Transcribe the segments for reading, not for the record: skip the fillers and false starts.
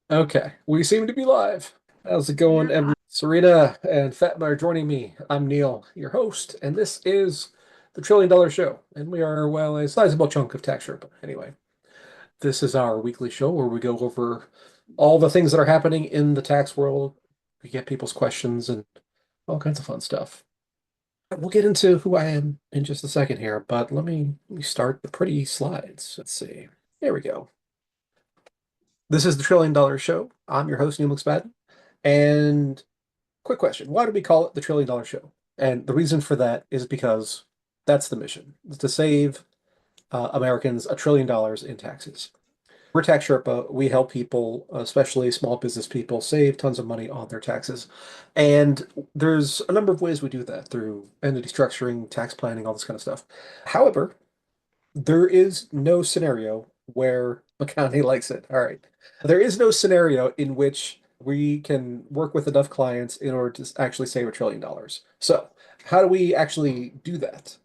Okay, we seem to be live. How's it going, Yeah. everyone? Serena and Fatma are joining me. I'm Neil, your host, and this is the $1 Trillion Show. And we are, well, a sizable chunk of Tax Sherpa. Anyway, this is our weekly show where we go over all the things that are happening in the tax world. We get people's questions and all kinds of fun stuff. We'll get into who I am in just a second here, but let me start the pretty slides. Let's see. Here we go. This is the $1 Trillion Show. I'm your host, Neil McSpadden. And quick question, why do we call it the $1 Trillion Show? And the reason for that is because that's the mission, is to save Americans $1 trillion in taxes. We're Tax Sherpa. We help people, especially small business people, save tons of money on their taxes. And there's a number of ways we do that through entity structuring, tax planning, all this kind of stuff. However, there is no scenario where McConaughey likes it. All right. There is no scenario in which we can work with enough clients in order to actually save $1 trillion. So, how do we actually do that?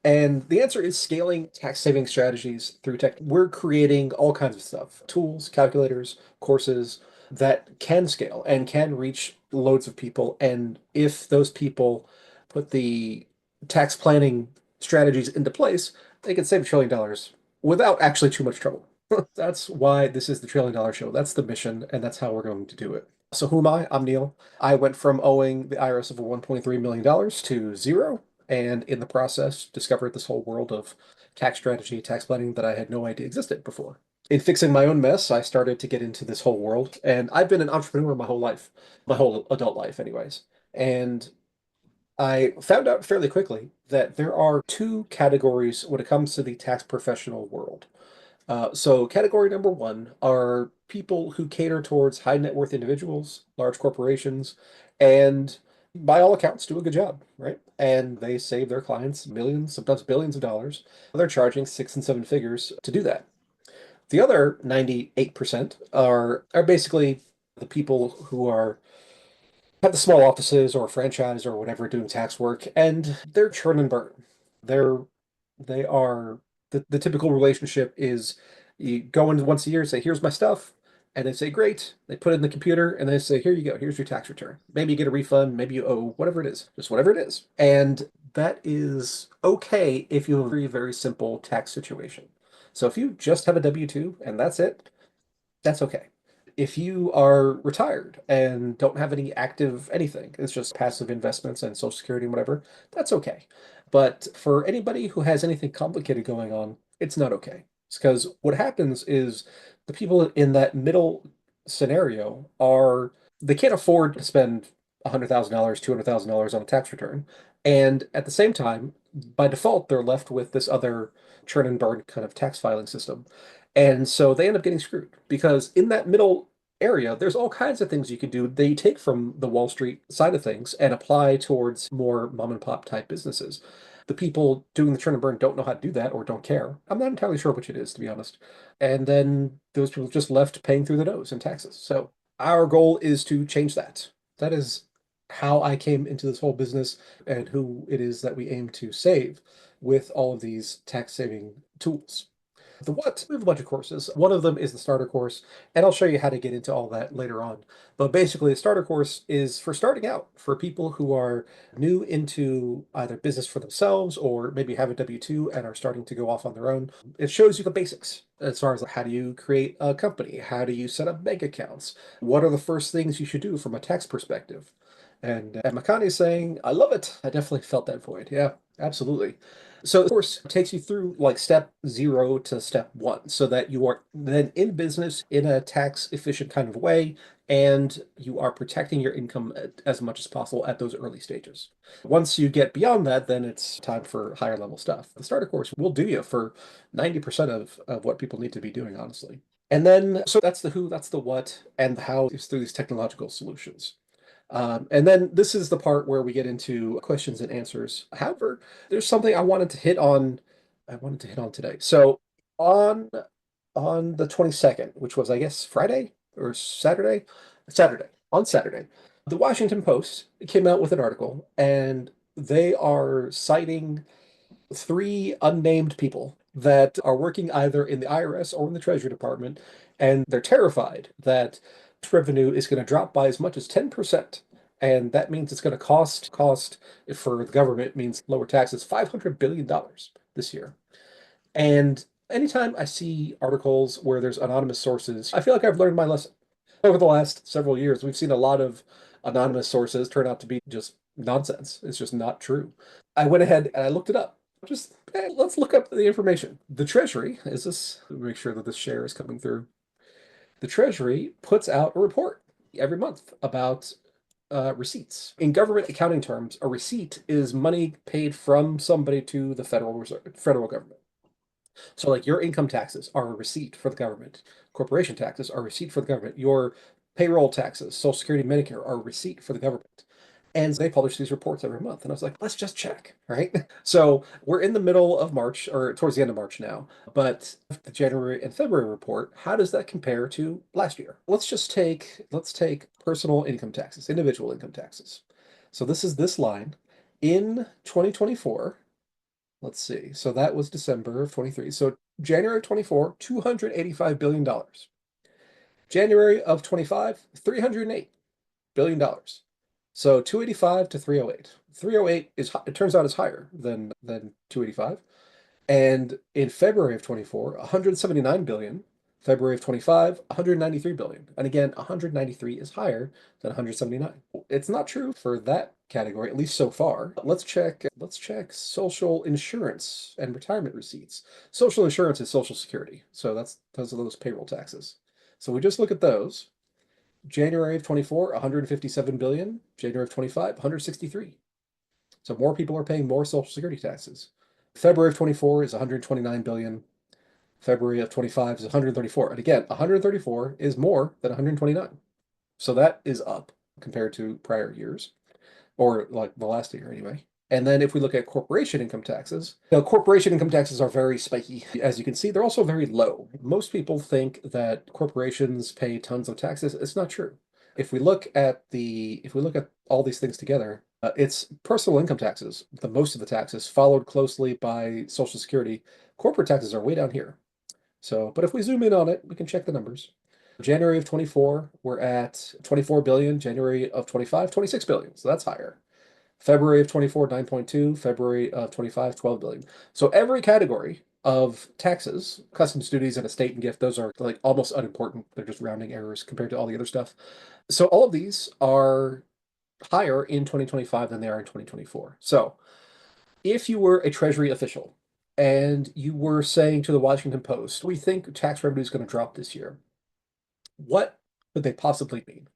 And the answer is scaling tax saving strategies through tech. We're creating all kinds of stuff, tools, calculators, courses that can scale and can reach loads of people. And if those people put the tax planning strategies into place, they can save $1 trillion without actually too much trouble. That's why this is the $1 Trillion Show. That's the mission, and that's how we're going to do it. So who am I? I'm Neil. I went from owing the IRS over $1.3 million to zero, and in the process, discovered this whole world of tax strategy, tax planning that I had no idea existed before. In fixing my own mess, I started to get into this whole world, and I've been an entrepreneur my whole life, my whole adult life, anyways. And I found out fairly quickly that there are two categories when it comes to the tax professional world. So, category number one are people who cater towards high net worth individuals, large corporations, and by all accounts do a good job, right? And they save their clients millions, sometimes billions of dollars. They're charging six and seven figures to do that. The other 98% are basically the people who are have the small offices or franchise or whatever doing tax work, and they're churn and burn. They're they are the typical relationship is you go in once a year and say, here's my stuff, and they say, great. They put it in the computer and they say, here you go, here's your tax return. Maybe you get a refund, maybe you owe whatever it is, just whatever it is. And that is okay if you have a very, very simple tax situation. So if you just have a W-2 and that's it, that's okay. If you are retired and don't have any active anything, it's just passive investments and Social Security and whatever, that's okay. But for anybody who has anything complicated going on, it's not okay. It's because what happens is the people in that middle scenario they can't afford to spend $100,000, $200,000 on a tax return. And at the same time, by default, they're left with this other churn and burn kind of tax filing system. And so they end up getting screwed because in that middle area, there's all kinds of things you can do. They take from the Wall Street side of things and apply towards more mom and pop type businesses. The people doing the churn and burn don't know how to do that or don't care. I'm not entirely sure which it is, to be honest. And then those people just left paying through the nose in taxes. So our goal is to change that. That is how I came into this whole business and who it is that we aim to save with all of these tax saving tools. The what? We have a bunch of courses. One of them is the starter course, and I'll show you how to get into all that later on. But basically, the starter course is for starting out, for people who are new into either business for themselves or maybe have a W-2 and are starting to go off on their own. It shows you the basics as far as how do you create a company? How do you set up bank accounts? What are the first things you should do from a tax perspective? And Makani is saying, I love it. I definitely felt that void. Yeah, absolutely. So, of course, it takes you through like step zero to step one so that you are then in business in a tax efficient kind of way and you are protecting your income as much as possible at those early stages. Once you get beyond that, then it's time for higher level stuff. The starter course will do you for 90% of what people need to be doing, honestly. And then, so that's the who, that's the what, and the how is through these technological solutions. And then this is the part where we get into questions and answers. However, there's something I wanted to hit on. I wanted to hit on today. So on on the 22nd, which was I guess Friday or Saturday, on Saturday, the Washington Post came out with an article, and they are citing three unnamed people that are working either in the IRS or in the Treasury Department, and they're terrified that revenue is going to drop by as much as 10%. And that means it's going to cost for the government means lower taxes, $500 billion this year. And anytime I see articles where there's anonymous sources, I feel like I've learned my lesson. Over the last several years, we've seen a lot of anonymous sources turn out to be just nonsense. It's just not true. I went ahead and I looked it up. Just let's look up the information. The Treasury is this, make sure that this share is coming through. The Treasury puts out a report every month about receipts. In government accounting terms, a receipt is money paid from somebody to the federal government. So, like your income taxes are a receipt for the government. Corporation taxes are a receipt for the government. Your payroll taxes, Social Security, Medicare are a receipt for the government. And they publish these reports every month. And I was like, let's just check, right? So we're in the middle of March or towards the end of March now. But the January and February report, how does that compare to last year? Let's take personal income taxes, individual income taxes. So this is this line. In 2024, let's see. So that was December of 23. So January of 24, $285 billion. January of 25, $308 billion. So 285 to 308. 308 it turns out is higher than 285. And in February of 24, 179 billion. February of 25, 193 billion. And again, 193 is higher than 179. It's not true for that category, at least so far. Let's check social insurance and retirement receipts. Social insurance is Social Security. So those are those payroll taxes. So we just look at those. January of 24, 157 billion. January of 25, 163. So more people are paying more Social Security taxes. February of 24 is 129 billion. February of 25 is 134. And again, 134 is more than 129. So that is up compared to prior years, or like the last year anyway. And then if we look at corporation income taxes, corporation income taxes are very spiky. As you can see, they're also very low. Most people think that corporations pay tons of taxes. It's not true. If we look at all these things together, it's personal income taxes, the most of the taxes, followed closely by Social Security. Corporate taxes are way down here. So, but if we zoom in on it, we can check the numbers. January of 24, we're at 24 billion. January of 25, 26 billion. So that's higher. February of 24, 9.2. February of 25, 12 billion. So every category of taxes, customs duties and estate and gift, those are like almost unimportant. They're just rounding errors compared to all the other stuff. So all of these are higher in 2025 than they are in 2024. So if you were a Treasury official and you were saying to the Washington Post, we think tax revenue is going to drop this year, what could they possibly mean?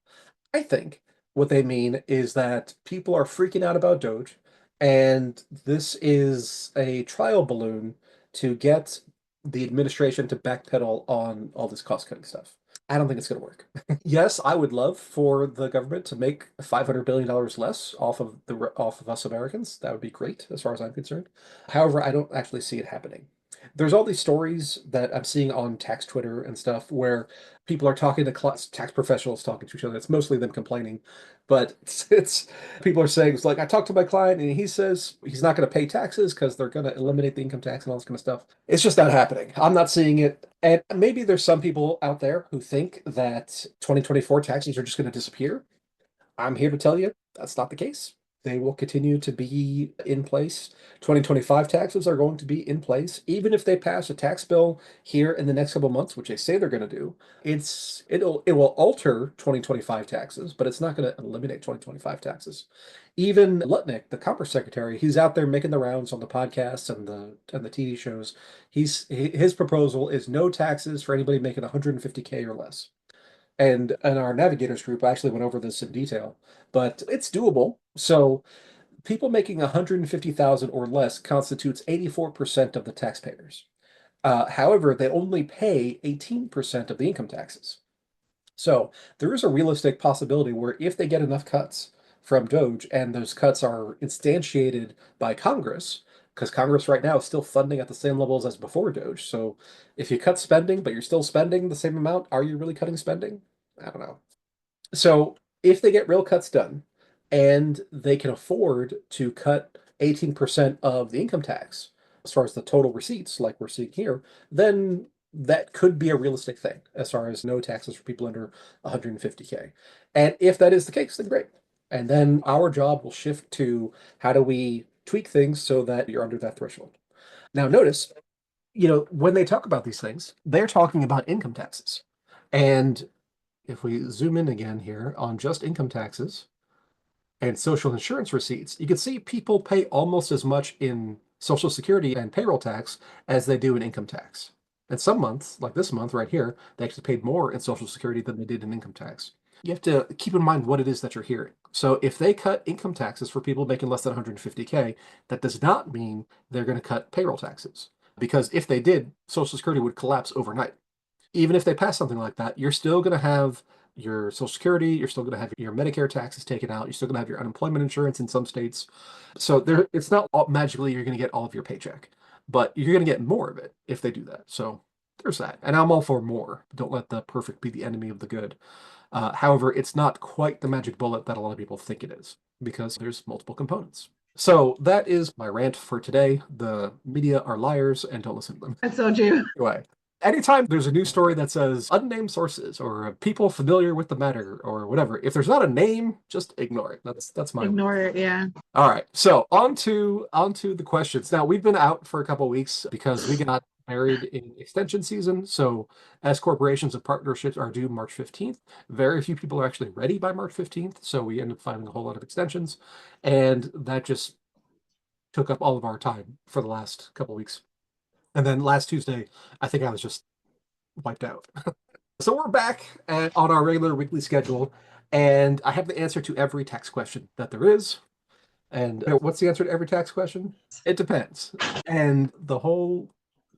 I think what they mean is that people are freaking out about Doge, and this is a trial balloon to get the administration to backpedal on all this cost-cutting stuff. I don't think it's going to work. Yes, I would love for the government to make $500 billion less off of us Americans. That would be great as far as I'm concerned. However, I don't actually see it happening. There's all these stories that I'm seeing on tax Twitter and stuff where people are talking to tax professionals talking to each other. It's mostly them complaining, but it's people are saying it's like I talked to my client and he says he's not going to pay taxes because they're going to eliminate the income tax and all this kind of stuff. It's just not happening. I'm not seeing it. And maybe there's some people out there who think that 2024 taxes are just going to disappear. I'm here to tell you that's not the case. They will continue to be in place. 2025 taxes are going to be in place. Even if they pass a tax bill here in the next couple months, which they say they're going to do, it will alter 2025 taxes, but it's not going to eliminate 2025 taxes. Even Lutnick, the Commerce Secretary, he's out there making the rounds on the podcasts and the TV shows. His proposal is no taxes for anybody making 150K or less. And our navigators group actually went over this in detail, but it's doable. So people making 150,000 or less constitutes 84% of the taxpayers. However, they only pay 18% of the income taxes. So there is a realistic possibility where if they get enough cuts from Doge and those cuts are instantiated by Congress, because Congress right now is still funding at the same levels as before Doge. So if you cut spending, but you're still spending the same amount, are you really cutting spending? I don't know. So if they get real cuts done and they can afford to cut 18% of the income tax as far as the total receipts, like we're seeing here, then that could be a realistic thing as far as no taxes for people under 150K. And if that is the case, then great. And then our job will shift to how do we tweak things so that you're under that threshold. Now, notice, when they talk about these things, they're talking about income taxes. And if we zoom in again here on just income taxes and social insurance receipts, you can see people pay almost as much in Social Security and payroll tax as they do in income tax. And some months, like this month right here, they actually paid more in Social Security than they did in income tax. You have to keep in mind what it is that you're hearing. So if they cut income taxes for people making less than 150K, that does not mean they're going to cut payroll taxes. Because if they did, Social Security would collapse overnight. Even if they pass something like that, you're still going to have your Social Security, you're still going to have your Medicare taxes taken out, you're still going to have your unemployment insurance in some states. So it's not magically you're going to get all of your paycheck, but you're going to get more of it if they do that. So there's that. And I'm all for more. Don't let the perfect be the enemy of the good. However, it's not quite the magic bullet that a lot of people think it is because there's multiple components. So that is my rant for today. The media are liars and don't listen to them. That's so true. Anyway, anytime there's a news story that says unnamed sources or people familiar with the matter or whatever, if there's not a name, just ignore it. That's my Ignore it. Yeah. All right. So on to the questions. Now we've been out for a couple of weeks because we got married in extension season. So as corporations and partnerships are due March 15th, very few people are actually ready by March 15th. So we end up filing a whole lot of extensions. And that just took up all of our time for the last couple of weeks. And then last Tuesday, I think I was just wiped out. So we're back on our regular weekly schedule, and I have the answer to every tax question that there is. And what's the answer to every tax question? It depends. And the whole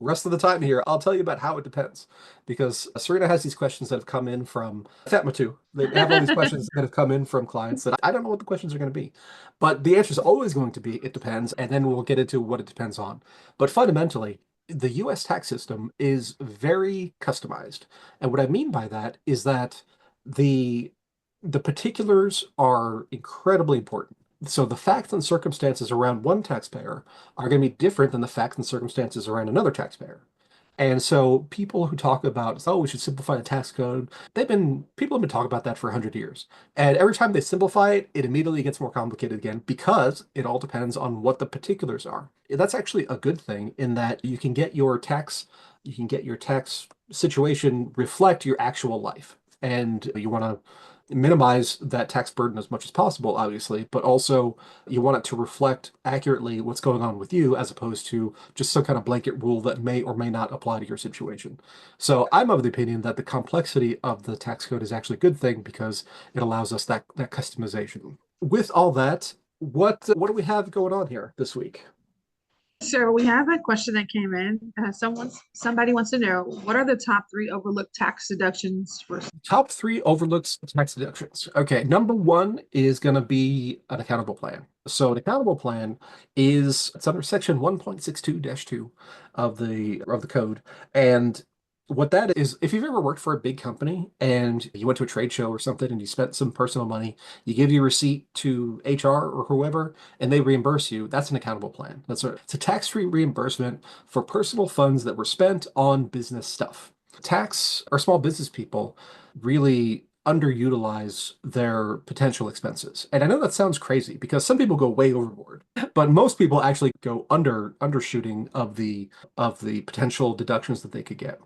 rest of the time here, I'll tell you about how it depends. Because Serena has these questions that have come in from Fatma too. They have all these questions that have come in from clients that I don't know what the questions are going to be. But the answer is always going to be it depends, and then we'll get into what it depends on. But fundamentally, the US tax system is very customized. And what I mean by that is that the the particulars are incredibly important. So the facts and circumstances around one taxpayer are going to be different than the facts and circumstances around another taxpayer. And so people who talk about, oh, we should simplify the tax code, people have been talking about that for 100 years. And every time they simplify it, it immediately gets more complicated again because it all depends on what the particulars are. That's actually a good thing in that you can get your tax situation reflect your actual life. And you want to minimize that tax burden as much as possible, obviously, but also you want it to reflect accurately what's going on with you as opposed to just some kind of blanket rule that may or may not apply to your situation. So I'm of the opinion that the complexity of the tax code is actually a good thing because it allows us that customization. With all that, what do we have going on here this week? So we have a question that came in. Somebody wants to know what are the top three overlooked tax deductions for. Top three overlooked tax deductions. Okay, number one is going to be an accountable plan. So an accountable plan it's under section 1.62-2 of the code. And what that is, if you've ever worked for a big company and you went to a trade show or something and you spent some personal money, you give your receipt to HR or whoever and they reimburse you, that's an accountable plan. It's a tax-free reimbursement for personal funds that were spent on business stuff. Tax or small business people really underutilize their potential expenses. And I know that sounds crazy because some people go way overboard, but most people actually go undershooting of the potential deductions that they could get.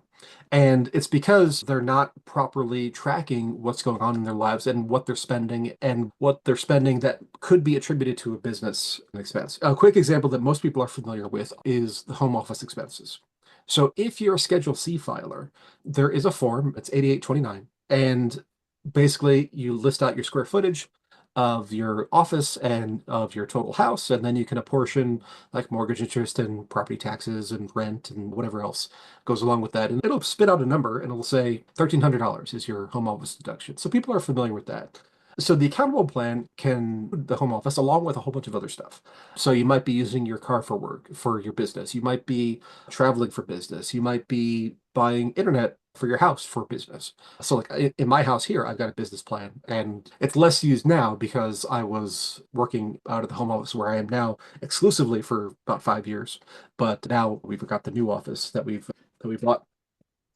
And it's because they're not properly tracking what's going on in their lives and what they're spending that could be attributed to a business expense. A quick example that most people are familiar with is the home office expenses. So if you're a Schedule C filer, there is a form, it's 8829, and basically you list out your square footage of your office and of your total house, and then you can apportion like mortgage interest and property taxes and rent and whatever else goes along with that. And it'll spit out a number and it'll say $1,300 is your home office deduction. So people are familiar with that. So the accountable plan can the home office along with a whole bunch of other stuff. So you might be using your car for work for your business. You might be traveling for business. You might be buying internet for your house for business. So like in my house here, I've got a business plan and it's less used now because I was working out of the home office where I am now exclusively for about 5 years. But now we've got the new office that we've bought.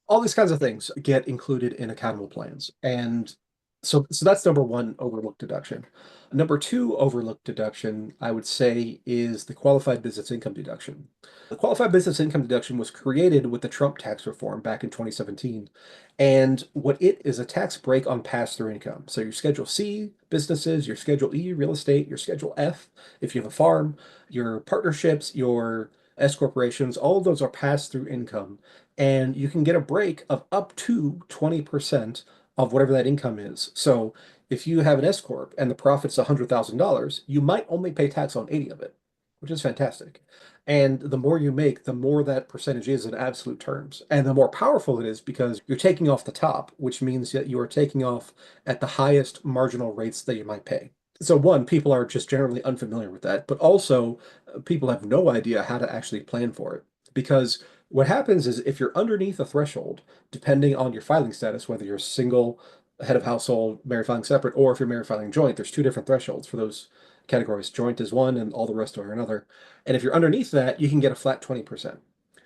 all these kinds of things get included in accountable plans. And so that's number one overlooked deduction. Number two overlooked deduction, I would say, is the qualified business income deduction. The qualified business income deduction was created with the Trump tax reform back in 2017. And what it is a tax break on pass-through income. So your Schedule C businesses, your Schedule E real estate, your Schedule F if you have a farm, your partnerships, your S corporations, all of those are pass-through income, and you can get a break of up to 20% of whatever that income is. So if you have an S corp and the profit's $100,000, you might only pay tax on 80 of it, which is fantastic. And the more you make, the more that percentage is in absolute terms. And the more powerful it is because you're taking off the top, which means that you are taking off at the highest marginal rates that you might pay. So one, people are just generally unfamiliar with that, but also people have no idea how to actually plan for it. Because what happens is if you're underneath a threshold, depending on your filing status, whether you're single, head of household, married filing separate, or if you're married filing joint, there's two different thresholds for those categories. Joint is one and all the rest are another. And if you're underneath that, you can get a flat 20%.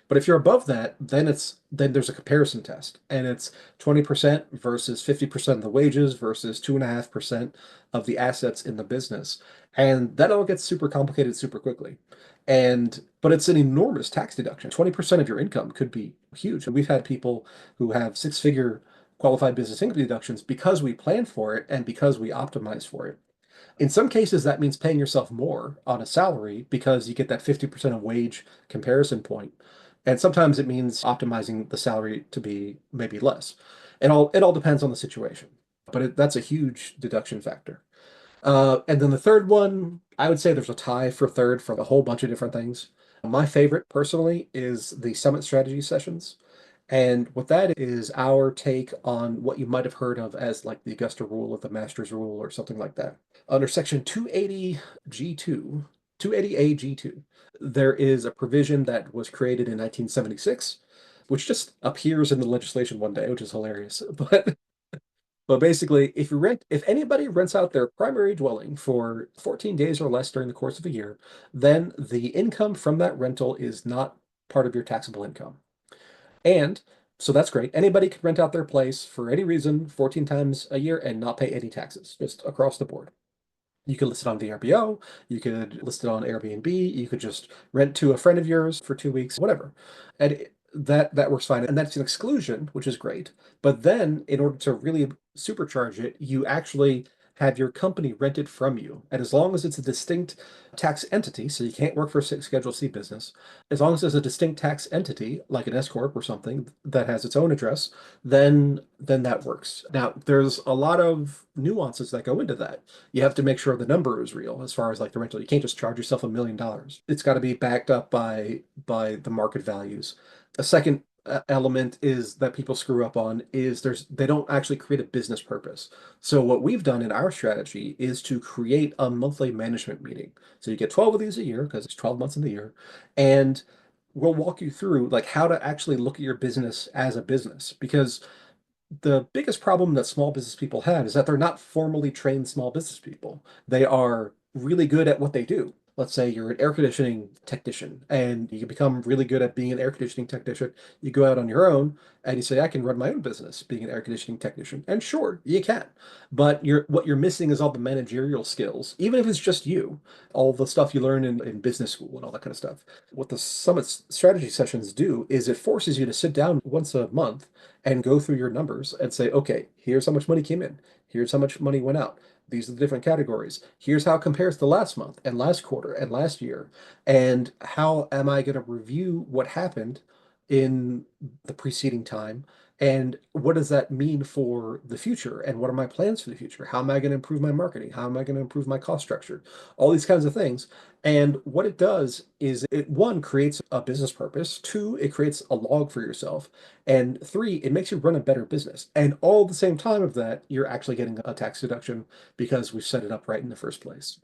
But if you're above that, then there's a comparison test, and it's 20% versus 50% of the wages versus 2.5% of the assets in the business. And that all gets super complicated super quickly. But it's an enormous tax deduction. 20% of your income could be huge. And we've had people who have six-figure qualified business income deductions because we plan for it and because we optimize for it. In some cases, that means paying yourself more on a salary because you get that 50% of wage comparison point. And sometimes it means optimizing the salary to be maybe less. It all depends on the situation. But that's a huge deduction factor. And then the third one, I would say there's a tie for third for a whole bunch of different things. My favorite personally is the summit strategy sessions. And what that is our take on what you might have heard of as like the Augusta rule or the Master's rule or something like that. Under section 280 G2, 280A G2, there is a provision that was created in 1976, which just appears in the legislation one day, which is hilarious. But basically, if anybody rents out their primary dwelling for 14 days or less during the course of a year, then the income from that rental is not part of your taxable income. And so that's great. Anybody could rent out their place for any reason 14 times a year and not pay any taxes, just across the board. You could list it on VRBO, you could list it on Airbnb, you could just rent to a friend of yours for 2 weeks, whatever. And that works fine. And that's an exclusion, which is great. But then in order to really supercharge it, you actually have your company rent it from you. And as long as it's a distinct tax entity, so you can't work for a Schedule C business, as long as it's a distinct tax entity, like an S corp or something that has its own address, then that works. Now, there's a lot of nuances that go into that. You have to make sure the number is real as far as like the rental. You can't just charge yourself $1 million. It's got to be backed up by the market values. A second element is that people screw up on is they don't actually create a business purpose. So what we've done in our strategy is to create a monthly management meeting. So you get 12 of these a year because it's 12 months in the year, and we'll walk you through like how to actually look at your business as a business because the biggest problem that small business people have is that they're not formally trained small business people. They are really good at what they do. Let's say you're an air conditioning technician and you become really good at being an air conditioning technician. You go out on your own and you say, I can run my own business being an air conditioning technician. And sure, you can. But what you're missing is all the managerial skills, even if it's just you, all the stuff you learn in business school and all that kind of stuff. What the summit strategy sessions do is it forces you to sit down once a month and go through your numbers and say, okay, here's how much money came in. Here's how much money went out. These are the different categories. Here's how it compares to last month and last quarter and last year. And how am I going to review what happened in the preceding time? And what does that mean for the future? And what are my plans for the future? How am I going to improve my marketing? How am I going to improve my cost structure? All these kinds of things. And what it does is it, one, creates a business purpose. Two, it creates a log for yourself. And three, it makes you run a better business. And all at the same time of that, you're actually getting a tax deduction because we've set it up right in the first place.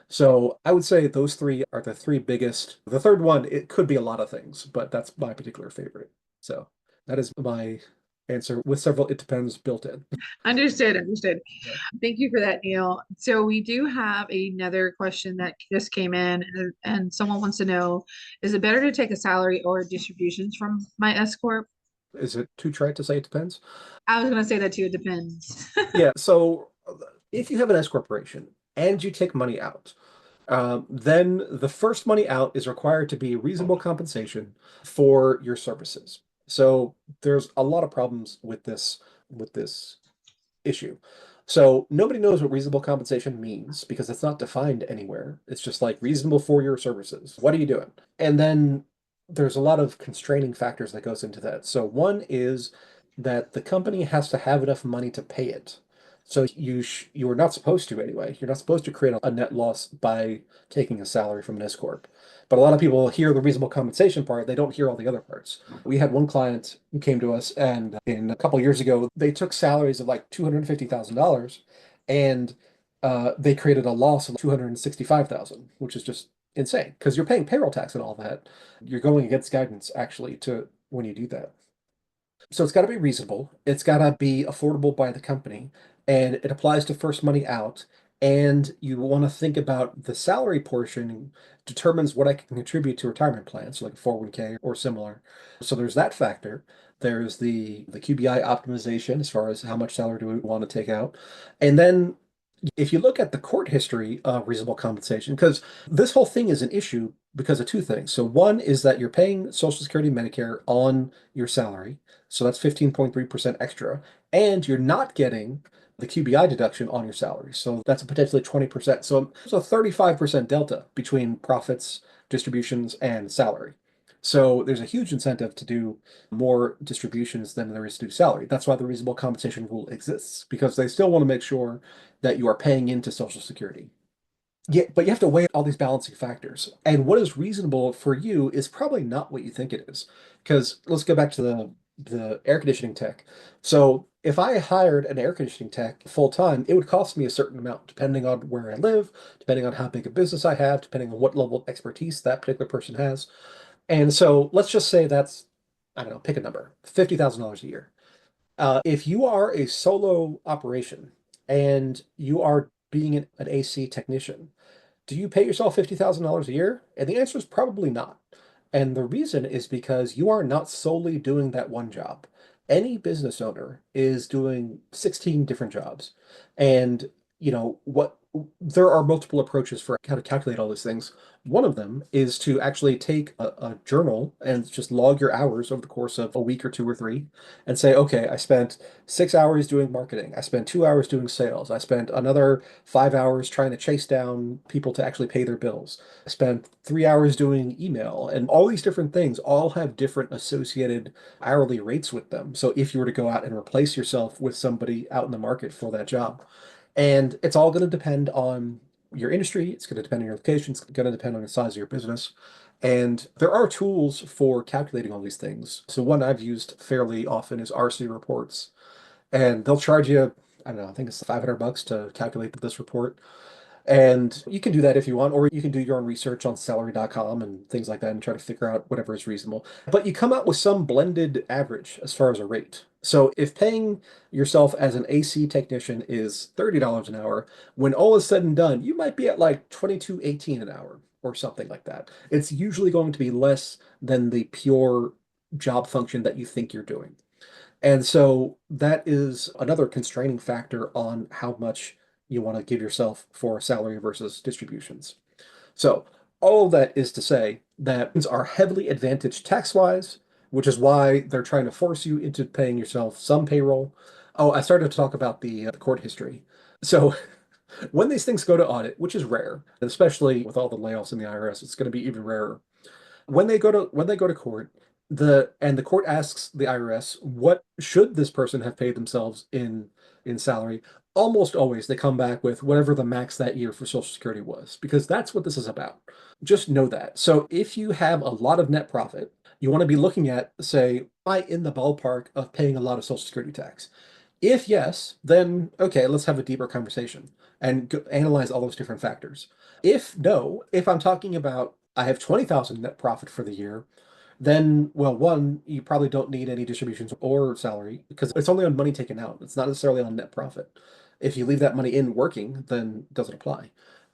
So I would say those three are the three biggest. The third one, it could be a lot of things, but that's my particular favorite. So that is my answer with several it depends built in. Understood, understood. Yeah. Thank you for that, Neil. So we do have another question that just came in, and someone wants to know, is it better to take a salary or distributions from my S corp? Is it too trite to say it depends? I was gonna say that too. It depends. Yeah, so if you have an S corporation and you take money out, then the first money out is required to be reasonable compensation for your services. So there's a lot of problems with this issue. So nobody knows what reasonable compensation means because it's not defined anywhere. It's just like reasonable for your services. What are you doing? And then there's a lot of constraining factors that goes into that. So one is that the company has to have enough money to pay it. So you are not supposed to anyway. You're not supposed to create a net loss by taking a salary from an S corp. But a lot of people hear the reasonable compensation part, they don't hear all the other parts. We had one client who came to us, and in a couple of years ago, they took salaries of like $250,000, and they created a loss of 265,000, which is just insane because you're paying payroll tax and all that. You're going against guidance actually to when you do that. So it's got to be reasonable. It's got to be affordable by the company, and it applies to first money out. And you want to think about the salary portion determines what I can contribute to retirement plans, so like a 401k or similar. So there's that factor. There's the QBI optimization as far as how much salary do we want to take out. And then if you look at the court history of reasonable compensation, because this whole thing is an issue because of two things. So one is that you're paying Social Security and Medicare on your salary. So that's 15.3% extra. And you're not getting the QBI deduction on your salary. So that's a potentially 20%. So it's a 35% delta between profits, distributions, and salary. So there's a huge incentive to do more distributions than there is to do salary. That's why the reasonable compensation rule exists, because they still want to make sure that you are paying into Social Security. Yeah, but you have to weigh all these balancing factors. And what is reasonable for you is probably not what you think it is. Because let's go back to the air conditioning tech. So if I hired an air conditioning tech full time, it would cost me a certain amount, depending on where I live, depending on how big a business I have, depending on what level of expertise that particular person has. And so let's just say that's, I don't know, pick a number, $50,000 a year. If you are a solo operation and you are being an AC technician, do you pay yourself $50,000 a year? And the answer is probably not. And the reason is because you are not solely doing that one job. Any business owner is doing 16 different jobs. And, what there are multiple approaches for how to calculate all these things. One of them is to actually take a journal and just log your hours over the course of a week or two or three and say, okay, I spent 6 hours doing marketing. I spent 2 hours doing sales. I spent another 5 hours trying to chase down people to actually pay their bills. I spent 3 hours doing email, and all these different things all have different associated hourly rates with them. So if you were to go out and replace yourself with somebody out in the market for that job, and it's all going to depend on your industry, it's going to depend on your location, it's going to depend on the size of your business. And there are tools for calculating all these things. So one I've used fairly often is RC reports, and they'll charge you, I don't know, I think it's $500 to calculate this report. And you can do that if you want, or you can do your own research on salary.com and things like that and try to figure out whatever is reasonable. But you come out with some blended average as far as a rate. So if paying yourself as an AC technician is $30 an hour, when all is said and done, you might be at like 22.18 an hour or something like that. It's usually going to be less than the pure job function that you think you're doing. And so that is another constraining factor on how much you want to give yourself for salary versus distributions. So all of that is to say that things are heavily advantaged tax-wise, which is why they're trying to force you into paying yourself some payroll. Oh, I started to talk about the court history. So when these things go to audit, which is rare, especially with all the layoffs in the IRS, it's going to be even rarer when they go to court, the court asks the IRS what should this person have paid themselves in salary. Almost always they come back with whatever the max that year for Social Security was, because that's what this is about. Just know that. So if you have a lot of net profit, you want to be looking at, say, am I in the ballpark of paying a lot of Social Security tax? If yes, then okay, let's have a deeper conversation and analyze all those different factors. If no, if I'm talking about I have 20,000 net profit for the year, then, well, one, you probably don't need any distributions or salary because it's only on money taken out. It's not necessarily on net profit. If you leave that money in working, then it doesn't apply.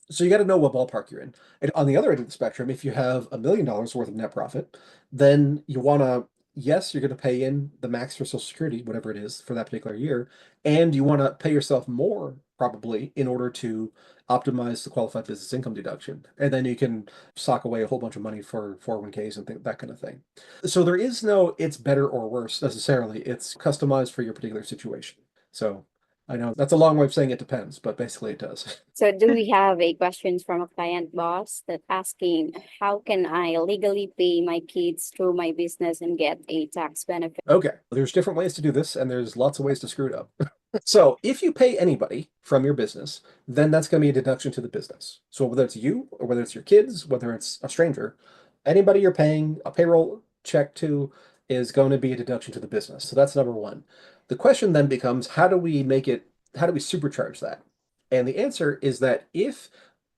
So you got to know what ballpark you're in. And on the other end of the spectrum, if you have $1 million worth of net profit, then you want to yes, you're going to pay in the max for Social Security, whatever it is for that particular year, and you want to pay yourself more probably in order to optimize the qualified business income deduction. And then you can sock away a whole bunch of money for 401ks and that kind of thing. So there is no it's better or worse necessarily. It's customized for your particular situation. So I know that's a long way of saying it depends, but basically it does. So do we have a question from a client boss that asking, how can I legally pay my kids through my business and get a tax benefit? Okay, there's different ways to do this, and there's lots of ways to screw it up. So if you pay anybody from your business, then that's going to be a deduction to the business. So whether it's you or whether it's your kids, whether it's a stranger, anybody you're paying a payroll check to is going to be a deduction to the business. So that's number one. The question then becomes, how do we supercharge that? And the answer is that if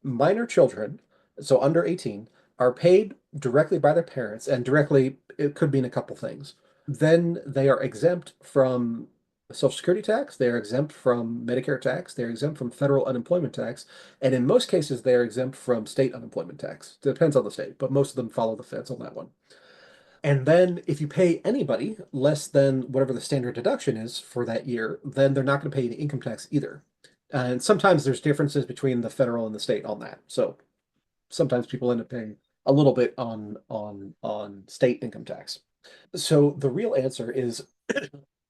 minor children, so under 18, are paid directly by their parents, and directly, it could mean a couple things, then they are exempt from Social Security tax, they are exempt from Medicare tax, they're exempt from federal unemployment tax, and in most cases, they are exempt from state unemployment tax. It depends on the state, but most of them follow the feds on that one. And then if you pay anybody less than whatever the standard deduction is for that year, then they're not going to pay any income tax either. And sometimes there's differences between the federal and the state on that. So sometimes people end up paying a little bit on state income tax. So the real answer is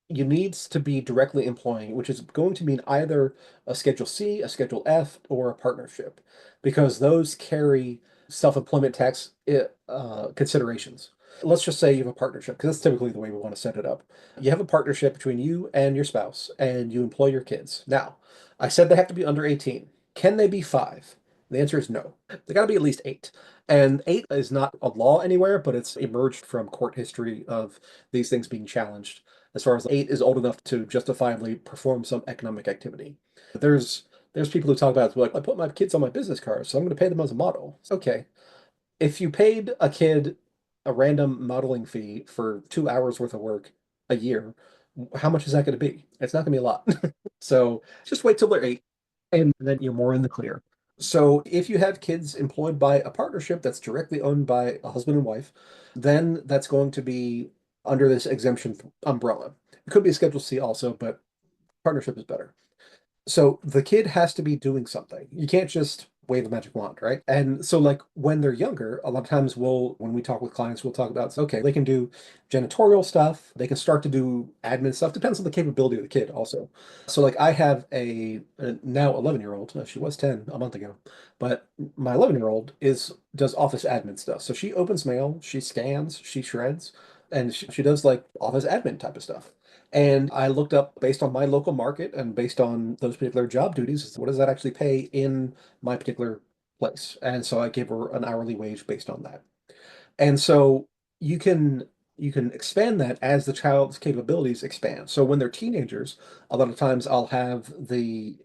you needs to be directly employing, which is going to mean either a Schedule C, a Schedule F, or a partnership, because those carry self-employment tax considerations. Let's just say you have a partnership, because that's typically the way we want to set it up. You have a partnership between you and your spouse, and you employ your kids. Now, I said they have to be under 18. Can they be five? The answer is no. They got to be at least eight. And eight is not a law anywhere, but it's emerged from court history of these things being challenged as far as eight is old enough to justifiably perform some economic activity. There's people who talk about like I put my kids on my business card, so I'm going to pay them as a model. Okay, if you paid a kid a random modeling fee for 2 hours worth of work a year, how much is that going to be? It's not going to be a lot. So just wait till they're eight, and then you're more in the clear. So if you have kids employed by a partnership that's directly owned by a husband and wife, then that's going to be under this exemption umbrella. It could be a Schedule C also, but partnership is better. So the kid has to be doing something. You can't just wave a magic wand, right? And so like when they're younger, a lot of times when we talk with clients, we'll talk about, okay, they can do janitorial stuff. They can start to do admin stuff. Depends on the capability of the kid also. So like I have a now 11-year-old, she was 10 a month ago, but my 11-year-old does office admin stuff. So she opens mail, she scans, she shreds, and she does like office admin type of stuff. And I looked up based on my local market and based on those particular job duties, what does that actually pay in my particular place? And so I gave her an hourly wage based on that. And so you can you can expand that as the child's capabilities expand. So when they're teenagers, a lot of times I'll have the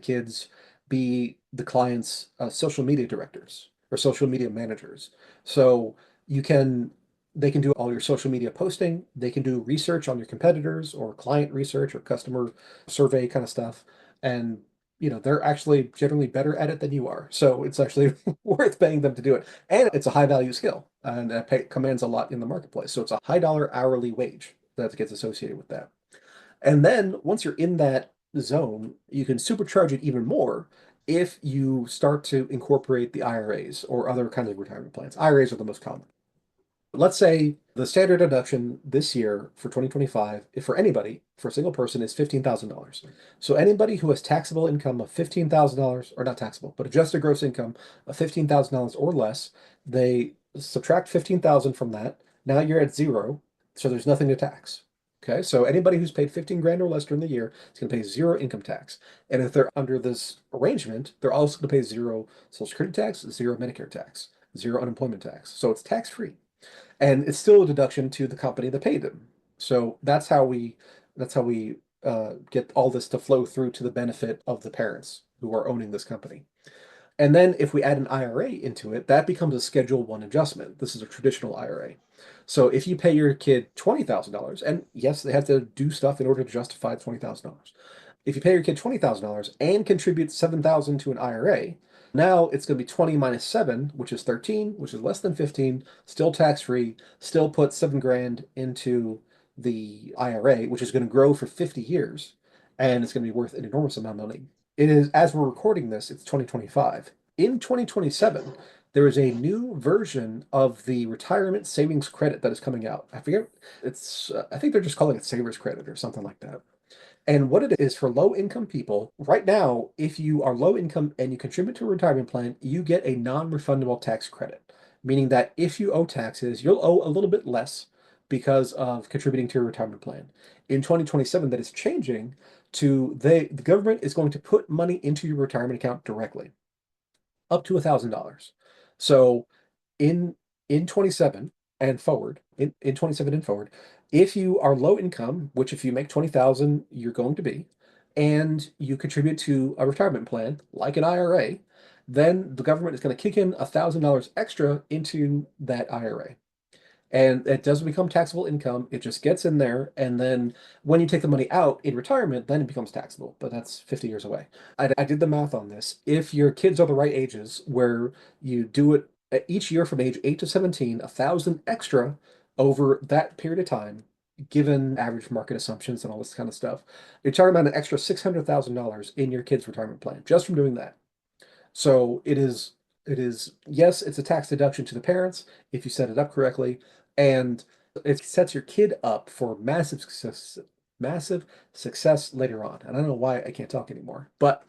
kids be the client's social media directors or social media managers. So you can they can do all your social media posting, they can do research on your competitors or client research or customer survey kind of stuff. And they're actually generally better at it than you are. So it's actually worth paying them to do it. And it's a high value skill and commands a lot in the marketplace. So it's a high dollar hourly wage that gets associated with that. And then once you're in that zone, you can supercharge it even more if you start to incorporate the IRAs or other kinds of retirement plans. IRAs are the most common. Let's say the standard deduction this year for 2025, if for anybody, for a single person, is $15,000. So anybody who has taxable income of $15,000, or not taxable, but adjusted gross income of $15,000 or less, they subtract 15,000 from that. Now you're at zero, so there's nothing to tax. Okay, so anybody who's paid 15 grand or less during the year is going to pay zero income tax. And if they're under this arrangement, they're also going to pay zero Social Security tax, zero Medicare tax, zero unemployment tax. So it's tax free. And it's still a deduction to the company that paid them. So that's how we get all this to flow through to the benefit of the parents who are owning this company. And then if we add an IRA into it, that becomes a Schedule 1 adjustment. This is a traditional IRA. So if you pay your kid $20,000, and yes, they have to do stuff in order to justify $20,000. If you pay your kid $20,000 and contribute $7,000 to an IRA, Now it's going to be 20 minus 7, which is 13, which is less than 15, still tax-free, still put 7 grand into the IRA, which is going to grow for 50 years, and it's going to be worth an enormous amount of money. It is, as we're recording this, it's 2025. In 2027, there is a new version of the retirement savings credit that is coming out. I forget, I think they're just calling it savers credit or something like that. And what it is for low income people, right now, if you are low income and you contribute to a retirement plan, you get a non-refundable tax credit, meaning that if you owe taxes, you'll owe a little bit less because of contributing to your retirement plan. In 2027, that is changing to the government is going to put money into your retirement account directly, up to $1,000. So in in 27 and forward, in 27 and forward, if you are low income, which if you make 20,000, you're going to be, and you contribute to a retirement plan like an IRA, then the government is going to kick in $1,000 extra into that IRA. And it doesn't become taxable income. It just gets in there. And then when you take the money out in retirement, then it becomes taxable. But that's 50 years away. I did the math on this. If your kids are the right ages, where you do it each year from age 8 to 17, 1,000 extra over that period of time, given average market assumptions and all this kind of stuff, you're talking about an extra $600,000 in your kid's retirement plan just from doing that. So it is, yes, it's a tax deduction to the parents if you set it up correctly, and it sets your kid up for massive success later on. And I don't know why I can't talk anymore, but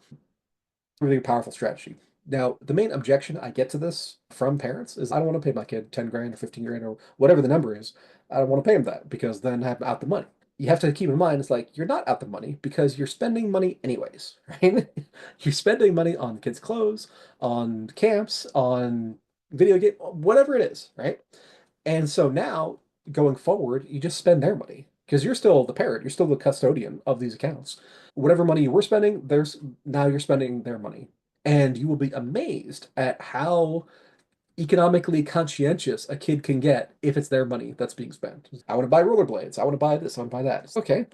really powerful strategy. Now, the main objection I get to this from parents is I don't want to pay my kid 10 grand or 15 grand or whatever the number is. I don't want to pay him that because then I'm out the money. You have to keep in mind, it's like you're not out the money because you're spending money anyways, right? You're spending money on kids' clothes, on camps, on video game, whatever it is, right? And so now going forward, you just spend their money because you're still the parent, you're still the custodian of these accounts. Whatever money you were spending, there's now you're spending their money. And you will be amazed at how economically conscientious a kid can get if it's their money that's being spent. I want to buy rollerblades. I want to buy this. I want to buy that. It's okay.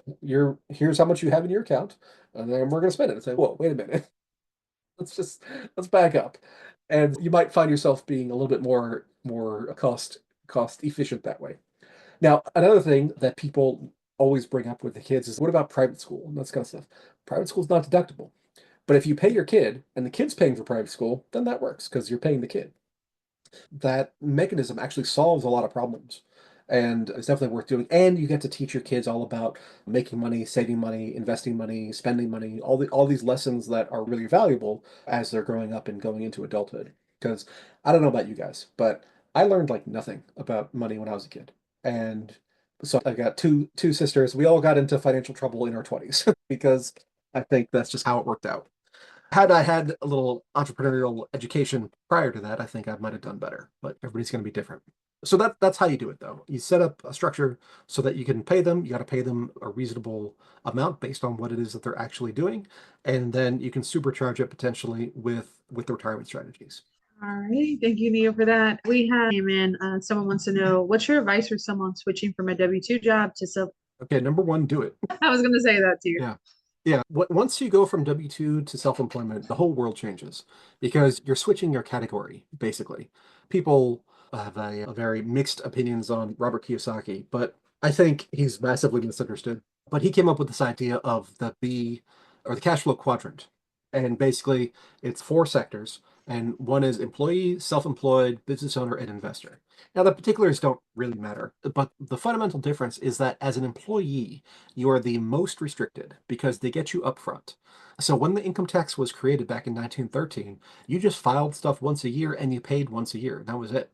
Here's how much you have in your account, and then we're going to spend it. It's like, whoa, wait a minute. Let's back up. And you might find yourself being a little bit more cost efficient that way. Now, another thing that people always bring up with the kids is what about private school and that kind of stuff? Private school is not deductible. But if you pay your kid and the kid's paying for private school, then that works because you're paying the kid. That mechanism actually solves a lot of problems and it's definitely worth doing. And you get to teach your kids all about making money, saving money, investing money, spending money, all these lessons that are really valuable as they're growing up and going into adulthood. Because I don't know about you guys, but I learned like nothing about money when I was a kid. And so I got two sisters. We all got into financial trouble in our 20s because I think that's just how it worked out. Had I had a little entrepreneurial education prior to that, I think I might have done better, but everybody's going to be different. So that's how you do it, though. You set up a structure so that you can pay them. You got to pay them a reasonable amount based on what it is that they're actually doing, and then you can supercharge it potentially with the retirement strategies. All right, thank you, Neil, for that. We have came in. Someone wants to know what's your advice for someone switching from a W-2 job to self. Okay, number one, do it. I was going to say that too. Yeah. Yeah. Once you go from W-2 to self-employment, the whole world changes because you're switching your category, basically. People have a very mixed opinions on Robert Kiyosaki, but I think he's massively misunderstood. But he came up with this idea of the cash flow quadrant. And basically, it's four sectors, and one is employee, self-employed, business owner, and investor. Now, the particulars don't really matter, but the fundamental difference is that as an employee, you are the most restricted because they get you upfront. So when the income tax was created back in 1913, you just filed stuff once a year and you paid once a year. That was it.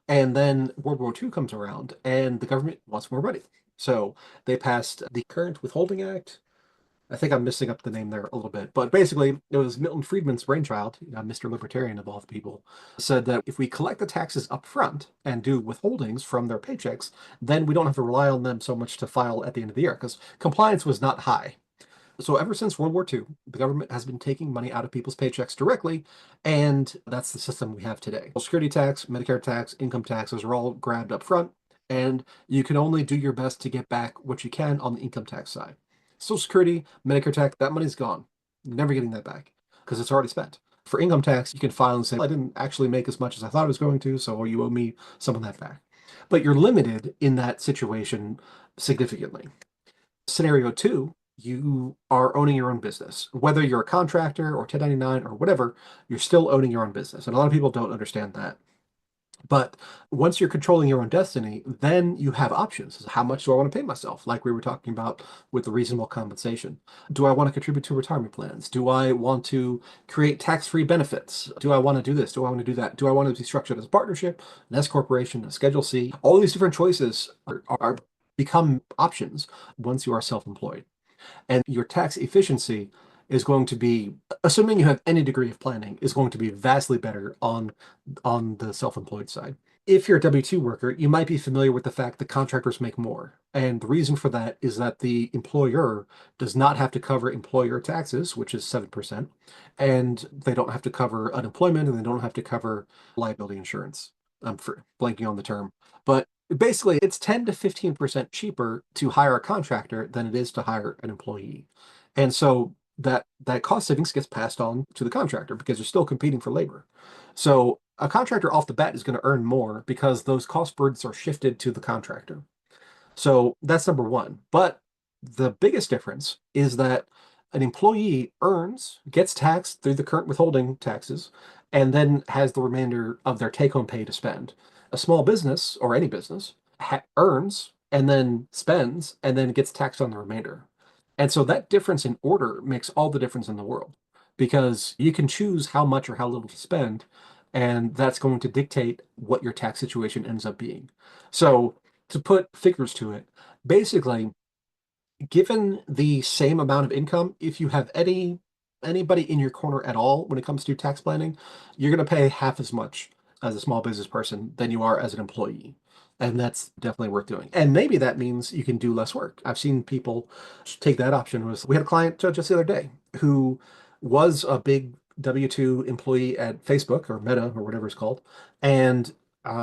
And then World War II comes around and the government wants more money. So they passed the Current Withholding Act. I think I'm messing up the name there a little bit, but basically it was Milton Friedman's brainchild, Mr. Libertarian of all the people, said that if we collect the taxes up front and do withholdings from their paychecks, then we don't have to rely on them so much to file at the end of the year because compliance was not high. So ever since World War II, the government has been taking money out of people's paychecks directly, and that's the system we have today. Social Security tax, Medicare tax, income taxes are all grabbed up front, and you can only do your best to get back what you can on the income tax side. Social Security, Medicare tax, that money's gone. You're never getting that back because it's already spent. For income tax, you can file and say, I didn't actually make as much as I thought I was going to, so you owe me some of that back. But you're limited in that situation significantly. Scenario two, you are owning your own business. Whether you're a contractor or 1099 or whatever, you're still owning your own business. And a lot of people don't understand that. But once you're controlling your own destiny, then you have options. How much do I want to pay myself? Like we were talking about with the reasonable compensation. Do I want to contribute to retirement plans? Do I want to create tax-free benefits? Do I want to do this? Do I want to do that? Do I want to be structured as a partnership, an S corporation, a Schedule C? All these different choices are become options once you are self-employed. And your tax efficiency is going to be, assuming you have any degree of planning, is going to be vastly better on the self-employed side. If you're a W-2 worker, you might be familiar with the fact that contractors make more. And the reason for that is that the employer does not have to cover employer taxes, which is 7%, and they don't have to cover unemployment, and they don't have to cover liability insurance. I'm blanking on the term. But basically, it's 10 to 15% cheaper to hire a contractor than it is to hire an employee. And so that cost savings gets passed on to the contractor because you're still competing for labor. So a contractor off the bat is going to earn more because those cost burdens are shifted to the contractor. So that's number one. But the biggest difference is that an employee gets taxed through the current withholding taxes, and then has the remainder of their take-home pay to spend. A small business, or any business, earns and then spends and then gets taxed on the remainder. And so that difference in order makes all the difference in the world because you can choose how much or how little to spend, and that's going to dictate what your tax situation ends up being. So to put figures to it, basically, given the same amount of income, if you have anybody in your corner at all when it comes to tax planning, you're going to pay half as much as a small business person than you are as an employee. And that's definitely worth doing. And maybe that means you can do less work. I've seen people take that option. We had a client just the other day who was a big W-2 employee at Facebook or Meta or whatever it's called, and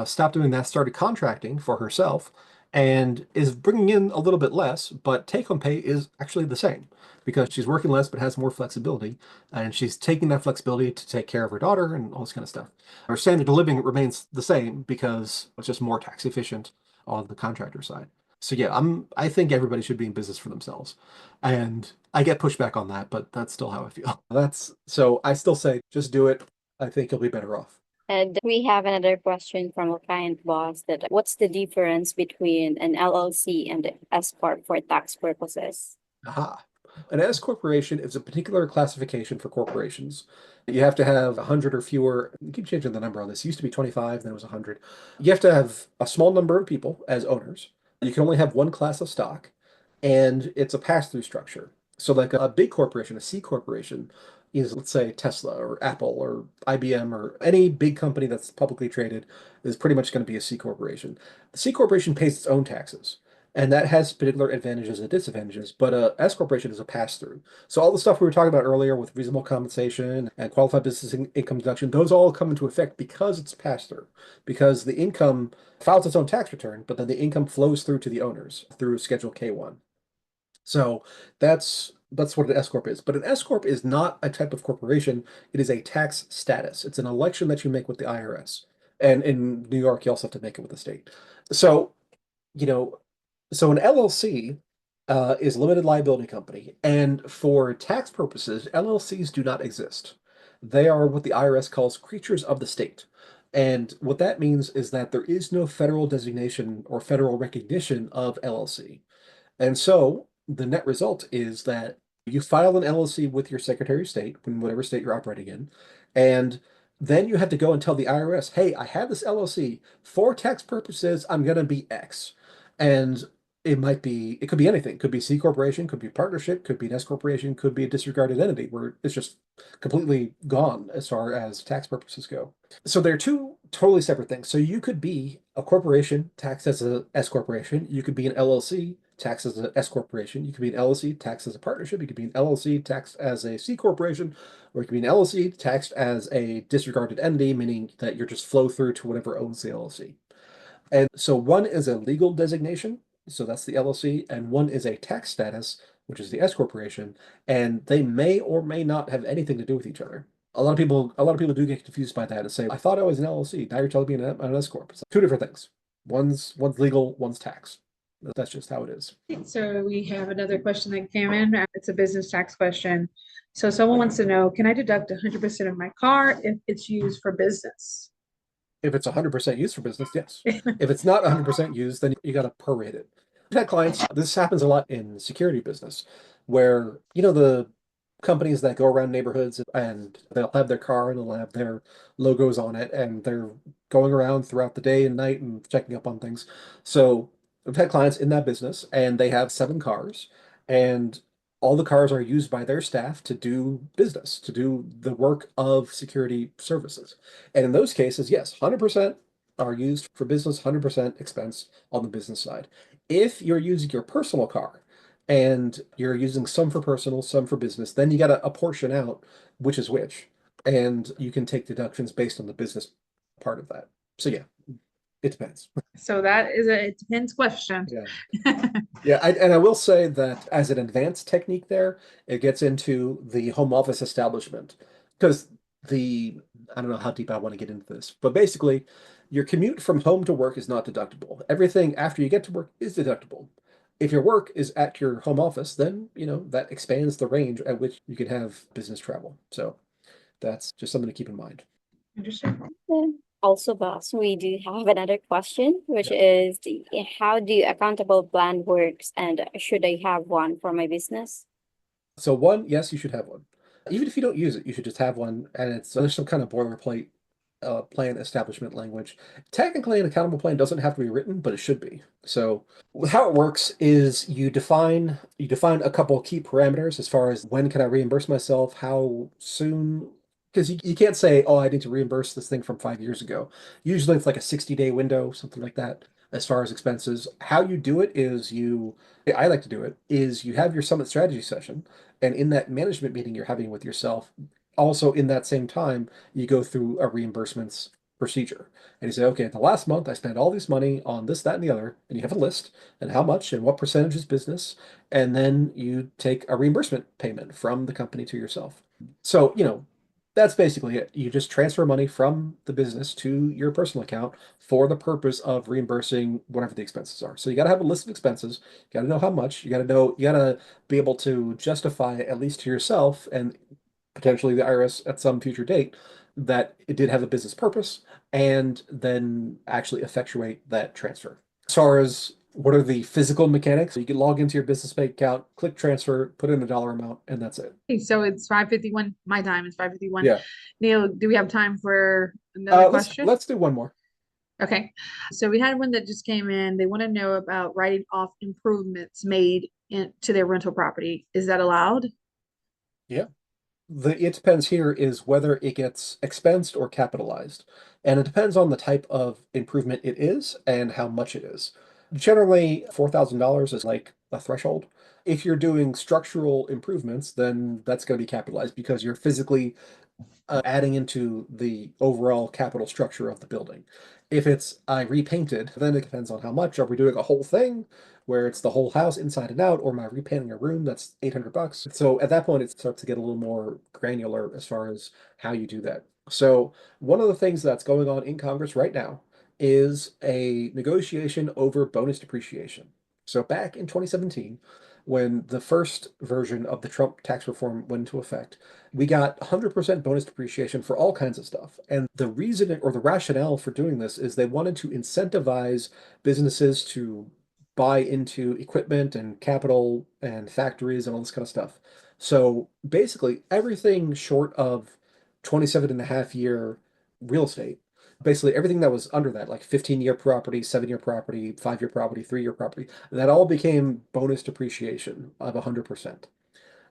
stopped doing that, started contracting for herself, and is bringing in a little bit less, but take-home pay is actually the same because she's working less but has more flexibility, and she's taking that flexibility to take care of her daughter and all this kind of stuff. Her standard of living remains the same because it's just more tax efficient on the contractor side. So yeah, I think everybody should be in business for themselves. And I get pushback on that, but that's still how I feel. That's so I still say just do it. I think you'll be better off. And we have another question from a client boss that what's the difference between an LLC and an S corp for tax purposes? Aha. An S corporation is a particular classification for corporations. You have to have 100 or fewer. You keep changing the number on this. It used to be 25, then it was 100. You have to have a small number of people as owners. You can only have one class of stock, and it's a pass-through structure. So, like a big corporation, a C corporation, is let's say Tesla or Apple or IBM or any big company that's publicly traded is pretty much going to be a C corporation. The C corporation pays its own taxes. And that has particular advantages and disadvantages, but a S corporation is a pass-through. So all the stuff we were talking about earlier with reasonable compensation and qualified business income deduction, those all come into effect because it's pass-through, because the income files its own tax return, but then the income flows through to the owners through Schedule K1. So that's what an S corp is. But an S corp is not a type of corporation. It is a tax status. It's an election that you make with the IRS. And in New York, you also have to make it with the state. So, you know, so an LLC is a limited liability company, and for tax purposes, LLCs do not exist. They are what the IRS calls creatures of the state. And what that means is that there is no federal designation or federal recognition of LLC. And so the net result is that you file an LLC with your Secretary of State in whatever state you're operating in, and then you have to go and tell the IRS, hey, I have this LLC for tax purposes, I'm going to be X. And it could be anything. It could be C corporation, could be a partnership, could be an S corporation, could be a disregarded entity where it's just completely gone as far as tax purposes go. So they're two totally separate things. So you could be a corporation taxed as a S corporation. You could be an LLC taxed as an S corporation. You could be an LLC taxed as a partnership. You could be an LLC taxed as a C corporation, or you could be an LLC taxed as a disregarded entity, meaning that you're just flow through to whatever owns the LLC. And so one is a legal designation, so that's the LLC, and one is a tax status, which is the S corporation, and they may or may not have anything to do with each other. A lot of people do get confused by that and say, I thought I was an LLC. Now you're telling me an S corp. It's two different things. One's legal, one's tax. That's just how it is. So we have another question that came in. It's a business tax question. So someone wants to know, can I deduct 100% of my car if it's used for business? If it's 100% used for business, yes. If it's not 100% used, then you got to prorate it. We've had clients, this happens a lot in security business, where, the companies that go around neighborhoods and they'll have their car and they'll have their logos on it, and they're going around throughout the day and night and checking up on things. So we've had clients in that business and they have 7 cars, and all the cars are used by their staff to do business, to do the work of security services. And in those cases, yes, 100% are used for business, 100% expense on the business side. If you're using your personal car and you're using some for personal, some for business, then you got to apportion out which is which. And you can take deductions based on the business part of that. So yeah, it depends. So that is a it depends question. Yeah. Yeah, and I will say that as an advanced technique there, it gets into the home office establishment. Because I don't know how deep I want to get into this, but basically, your commute from home to work is not deductible. Everything after you get to work is deductible. If your work is at your home office, then, that expands the range at which you can have business travel. So that's just something to keep in mind. Interesting. Also, boss, we do have another question, which is how do accountable plan works and should I have one for my business? So one, yes, you should have one. Even if you don't use it, you should just have one. And there's some kind of boilerplate plan establishment language. Technically, an accountable plan doesn't have to be written, but it should be. So how it works is you define a couple key parameters as far as when can I reimburse myself, how soon, because you can't say, oh, I need to reimburse this thing from 5 years ago. Usually it's like a 60-day window, something like that, as far as expenses. How you do it is I like to do it, is you have your summit strategy session, and in that management meeting you're having with yourself, also in that same time, you go through a reimbursements procedure. And you say, okay, the last month I spent all this money on this, that, and the other, and you have a list and how much and what percentage is business, and then you take a reimbursement payment from the company to yourself. So, that's basically it. You just transfer money from the business to your personal account for the purpose of reimbursing whatever the expenses are. So you got to have a list of expenses. You got to know how much. You got to be able to justify, at least to yourself and potentially the IRS at some future date, that it did have a business purpose, and then actually effectuate that transfer. As far as what are the physical mechanics, you can log into your business bank account, click transfer, put in a dollar amount, and that's it. Okay, so it's 5:51. My time is 5:51. Yeah. Neil, do we have time for another Let's question? let's do one more. Okay. So we had one that just came in. They want to know about writing off improvements made to their rental property. Is that allowed? Yeah. It depends here is whether it gets expensed or capitalized. And it depends on the type of improvement it is and how much it is. Generally, $4,000 is like a threshold. If you're doing structural improvements, then that's going to be capitalized because you're physically adding into the overall capital structure of the building. If it's I repainted, then it depends on how much. Are we doing a whole thing where it's the whole house inside and out, or am I repainting a room that's $800? So at that point, it starts to get a little more granular as far as how you do that. So one of the things that's going on in Congress right now is a negotiation over bonus depreciation. So back in 2017, when the first version of the Trump tax reform went into effect, we got 100% bonus depreciation for all kinds of stuff. And the reason or the rationale for doing this is they wanted to incentivize businesses to buy into equipment and capital and factories and all this kind of stuff. So basically, everything short of 27 and a half year real estate, basically everything that was under that, like 15-year property, 7-year property, 5-year property, 3-year property, that all became bonus depreciation of 100%.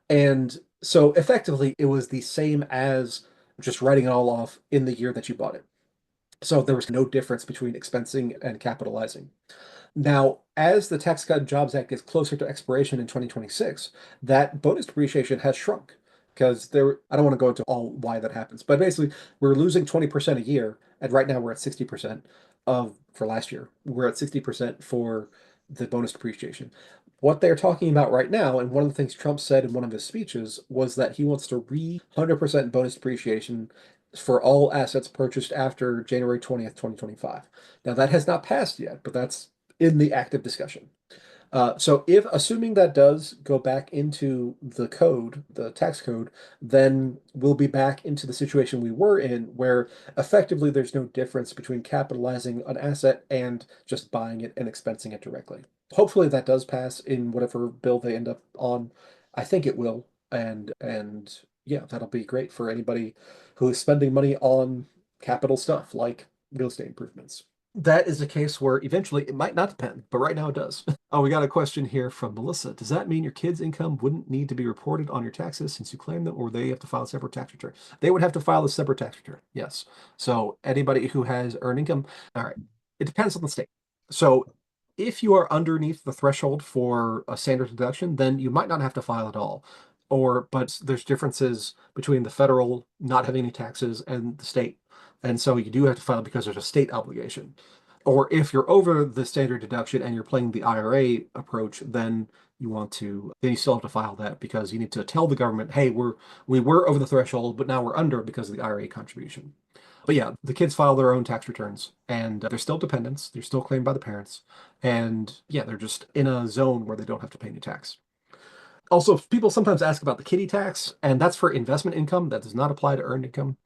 And so effectively, it was the same as just writing it all off in the year that you bought it. So there was no difference between expensing and capitalizing. Now, as the Tax Cut and Jobs Act gets closer to expiration in 2026, that bonus depreciation has shrunk because I don't want to go into all why that happens, but basically we're losing 20% a year. And right now we're at 60% for last year. We're at 60% for the bonus depreciation. What they're talking about right now, and one of the things Trump said in one of his speeches, was that he wants to 100% bonus depreciation for all assets purchased after January 20th, 2025. Now, that has not passed yet, but that's in the active discussion. So if assuming that does go back into the code, the tax code, then we'll be back into the situation we were in where effectively there's no difference between capitalizing an asset and just buying it and expensing it directly. Hopefully that does pass in whatever bill they end up on. I think it will. And yeah, that'll be great for anybody who is spending money on capital stuff like real estate improvements. That is a case where eventually it might not depend, but right now it does. Oh, we got a question here from Melissa. Does that mean your kids' income wouldn't need to be reported on your taxes since you claim them, or they have to file a separate tax return? They would have to file a separate tax return, yes. So anybody who has earned income, all right, it depends on the state. So if you are underneath the threshold for a standard deduction, then you might not have to file at all. But there's differences between the federal not having any taxes and the state. And so you do have to file because there's a state obligation. Or if you're over the standard deduction and you're playing the IRA approach, then you still have to file that because you need to tell the government, hey, we were over the threshold, but now we're under because of the IRA contribution. But yeah, the kids file their own tax returns and they're still dependents. They're still claimed by the parents. And yeah, they're just in a zone where they don't have to pay any tax. Also, people sometimes ask about the kiddie tax, and that's for investment income. That does not apply to earned income.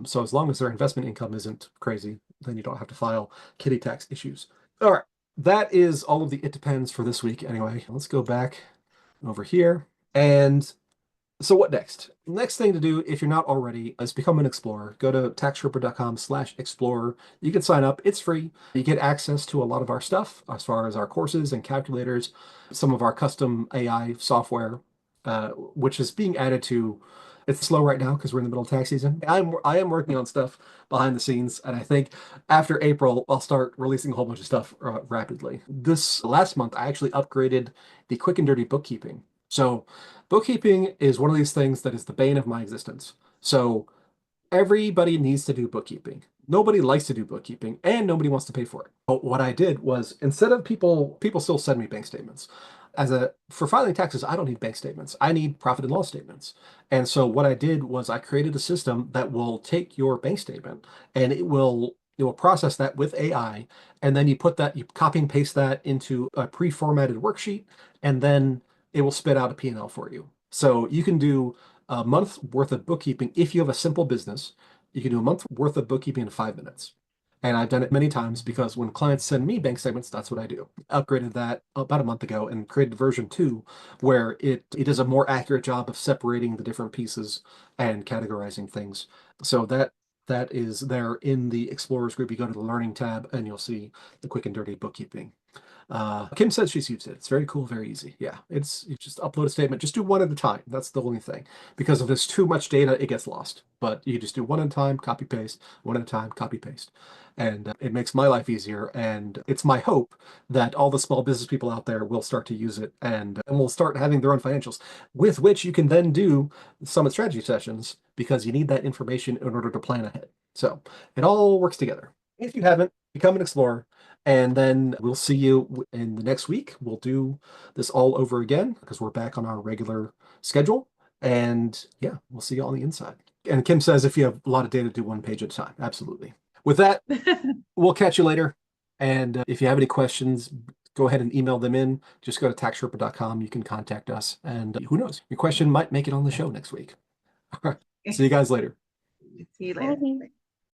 So as long as their investment income isn't crazy, then you don't have to file kiddie tax issues. All right, that is all of the It Depends for this week. Anyway, let's go back over here. And so what next? Next thing to do, if you're not already, is become an explorer. Go to taxsherpa.com/explorer. You can sign up. It's free. You get access to a lot of our stuff as far as our courses and calculators, some of our custom AI software, which is being added to. It's slow right now because we're in the middle of tax season. I am working on stuff behind the scenes, and I think after April, I'll start releasing a whole bunch of stuff rapidly. This last month, I actually upgraded the quick and dirty bookkeeping. So bookkeeping is one of these things that is the bane of my existence. So everybody needs to do bookkeeping. Nobody likes to do bookkeeping and nobody wants to pay for it. But what I did was instead of people still send me bank statements. For filing taxes, I don't need bank statements. I need profit and loss statements. And so what I did was I created a system that will take your bank statement and it will process that with AI, and then you copy and paste that into a pre-formatted worksheet, and then it will spit out a P&L for you. So you can do a month's worth of bookkeeping if you have a simple business. You can do a month worth of bookkeeping in 5 minutes. And I've done it many times because when clients send me bank statements, that's what I do. Upgraded that about a month ago and created version 2 where it does a more accurate job of separating the different pieces and categorizing things. So that is there in the Explorers group. You go to the Learning tab and you'll see the quick and dirty bookkeeping. Kim says she's used it. It's very cool, very easy. Yeah, you just upload a statement. Just do one at a time. That's the only thing. Because if there's too much data, it gets lost. But you just do one at a time, copy paste, one at a time, copy paste. And it makes my life easier. And it's my hope that all the small business people out there will start to use it and will start having their own financials, with which you can then do summit strategy sessions because you need that information in order to plan ahead. So it all works together. If you haven't, become an explorer. And then we'll see you in the next week. We'll do this all over again because we're back on our regular schedule. And yeah, we'll see you on the inside. And Kim says if you have a lot of data, do one page at a time. Absolutely. With that, we'll catch you later. And if you have any questions, go ahead and email them in. Just go to taxsherpa.com. You can contact us. And who knows, your question might make it on the show next week. All right. See you guys later. See you later. Bye.